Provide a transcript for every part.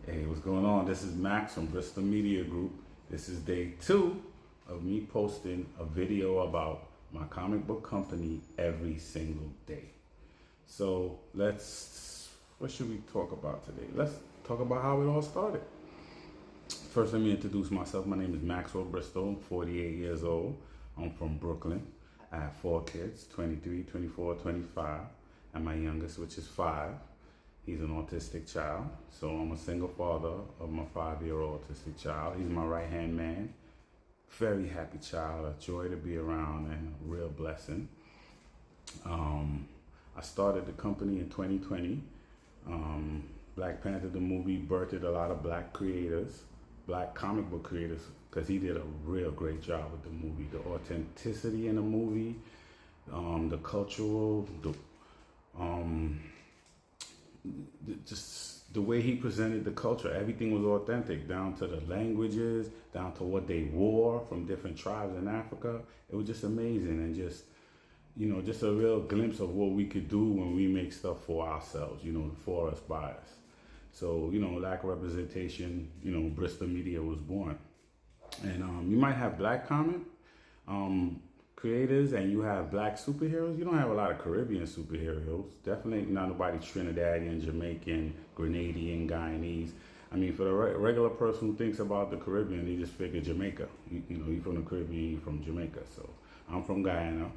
Hey, what's going on? This is Max from Bristol Media Group. This is day 2 of me posting a video about my comic book company every single day. So what should we talk about today? Let's talk about how it all started. First, let me introduce myself. My name is Maxwell Bristol. I'm 48 years old. I'm from Brooklyn. I have 4 kids, 23, 24, 25, and my youngest, which is 5. He's an autistic child, so I'm a single father of my 5-year-old autistic child. He's my right-hand man. Very happy child, a joy to be around, and a real blessing. I started the company in 2020. Black Panther, the movie, birthed a lot of black creators, black comic book creators, because he did a real great job with the movie. The authenticity in the movie, the cultural, just the way he presented the culture, everything was authentic, down to the languages, down to what they wore from different tribes in Africa. It was just amazing, and just a real glimpse of what we could do when we make stuff for ourselves, for us, by us. So, lack of representation, Bristol Media was born. And you might have black comic creators and you have black superheroes. You don't have a lot of Caribbean superheroes. Definitely not nobody Trinidadian, Jamaican, Grenadian, Guyanese. I mean, for the regular person who thinks about the Caribbean, they just figure Jamaica. You from the Caribbean, you from Jamaica. So I'm from Guyana,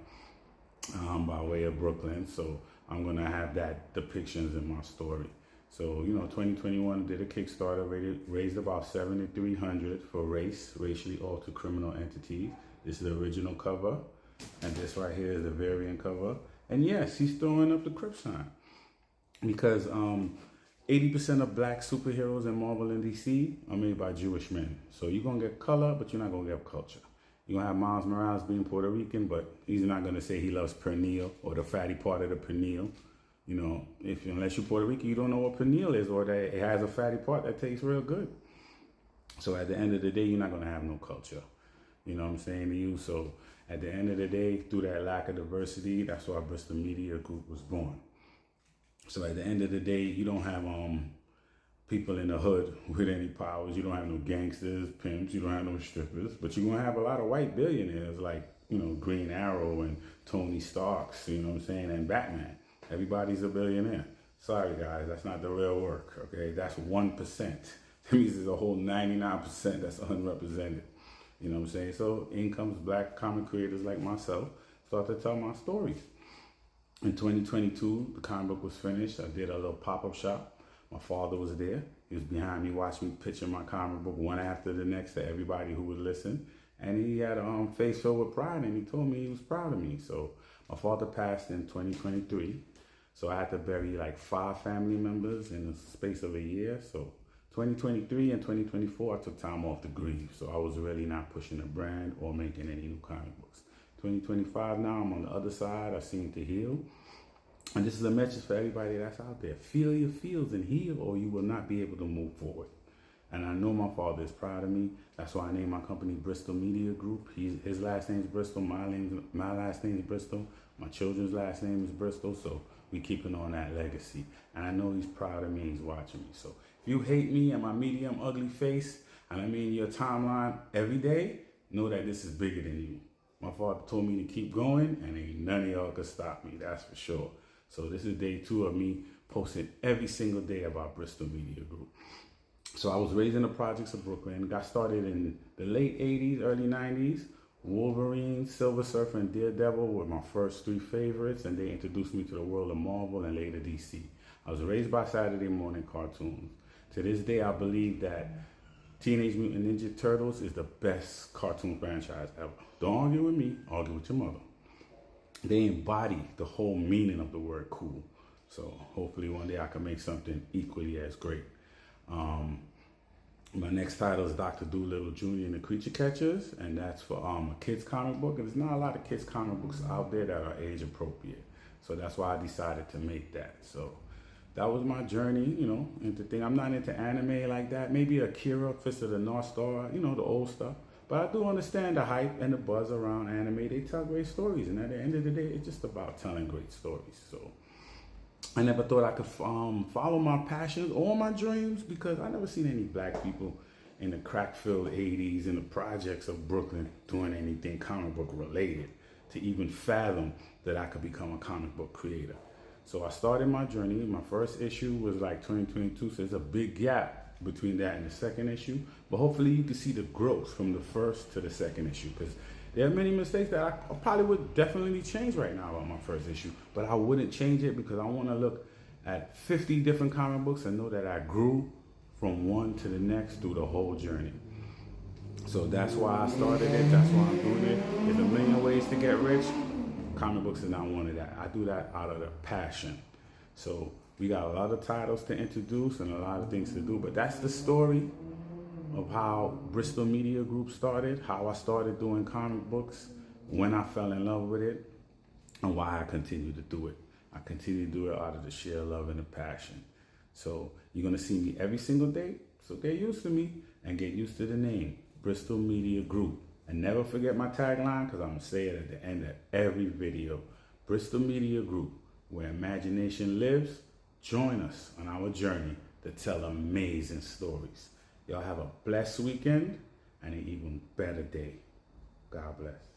by way of Brooklyn. So I'm gonna have that depictions in my story. So, 2021 did a Kickstarter, raised about $7,300 for racially altered criminal entities. This is the original cover, and this right here is the variant cover. And yes, he's throwing up the Crip sign, because 80% of black superheroes in Marvel and DC are made by Jewish men. So you're gonna get color, but you're not gonna get culture. You're gonna have Miles Morales being Puerto Rican, but he's not gonna say he loves pernil or the fatty part of the pernil. Unless you're Puerto Rican, you don't know what pernil is, or that it has a fatty part that tastes real good. So at the end of the day, you're not gonna have no culture. You know what I'm saying to you? So at the end of the day, through that lack of diversity, that's why Bristol Media Group was born. So at the end of the day, you don't have people in the hood with any powers. You don't have no gangsters, pimps. You don't have no strippers. But you're going to have a lot of white billionaires like, Green Arrow and Tony Starks, and Batman. Everybody's a billionaire. Sorry, guys, that's not the real work, okay? That's 1%. That means there's a whole 99% that's unrepresented. You know what I'm saying? So in comes black comic creators like myself, start to tell my stories. In 2022, the comic book was finished. I did a little pop-up shop. My father was there. He was behind me, watching me picture my comic book one after the next to everybody who would listen. And he had a face filled with pride, and he told me he was proud of me. So my father passed in 2023. So I had to bury like 5 family members in the space of a year. So 2023 and 2024, I took time off to grieve. So I was really not pushing a brand or making any new comic books. 2025 now, I'm on the other side. I seem to heal. And this is a message for everybody that's out there. Feel your feels and heal, or you will not be able to move forward. And I know my father is proud of me. That's why I named my company Bristol Media Group. His last name is Bristol. My last name is Bristol. My children's last name is Bristol. So we keeping on that legacy. And I know he's proud of me. He's watching me. So if you hate me and my medium ugly face, and I mean your timeline every day, know that this is bigger than you. My father told me to keep going, and ain't none of y'all could stop me, that's for sure. So this is day 2 of me posting every single day about Bristol Media Group. So I was raised in the projects of Brooklyn, got started in the late 80s, early 90s. Wolverine, Silver Surfer, and Daredevil were my first 3 favorites, and they introduced me to the world of Marvel and later DC. I was raised by Saturday morning cartoons. To this day, I believe that Teenage Mutant Ninja Turtles is the best cartoon franchise ever. Don't argue with me, argue with your mother. They embody the whole meaning of the word cool. So hopefully one day I can make something equally as great. My next title is Dr. Dolittle Jr. and the Creature Catchers, and that's for a kids comic book. And there's not a lot of kids comic books out there that are age appropriate. So that's why I decided to make that. So that was my journey, into thing. I'm not into anime like that. Maybe Akira, Fist of the North Star, the old stuff. But I do understand the hype and the buzz around anime. They tell great stories, and at the end of the day, it's just about telling great stories. So I never thought I could follow my passions or my dreams because I never seen any black people in the crack-filled 80s in the projects of Brooklyn doing anything comic book related to even fathom that I could become a comic book creator. So I started my journey. My first issue was like 2022, so there's a big gap between that and the second issue. But hopefully you can see the growth from the first to the second issue, because there are many mistakes that I probably would definitely change right now about my first issue, but I wouldn't change it because I want to look at 50 different comic books and know that I grew from one to the next through the whole journey. So that's why I started it. That's why I'm doing it. There's a million ways to get rich. Comic books is not one of that. I do that out of the passion. So we got a lot of titles to introduce and a lot of things to do, but that's the story of how Bristol Media Group started, how I started doing comic books, when I fell in love with it, and why I continue to do it. I continue to do it out of the sheer love and the passion. So you're gonna see me every single day, so get used to me and get used to the name, Bristol Media Group. And never forget my tagline, because I'm gonna say it at the end of every video. Bristol Media Group, where imagination lives. Join us on our journey to tell amazing stories. Y'all have a blessed weekend and an even better day. God bless.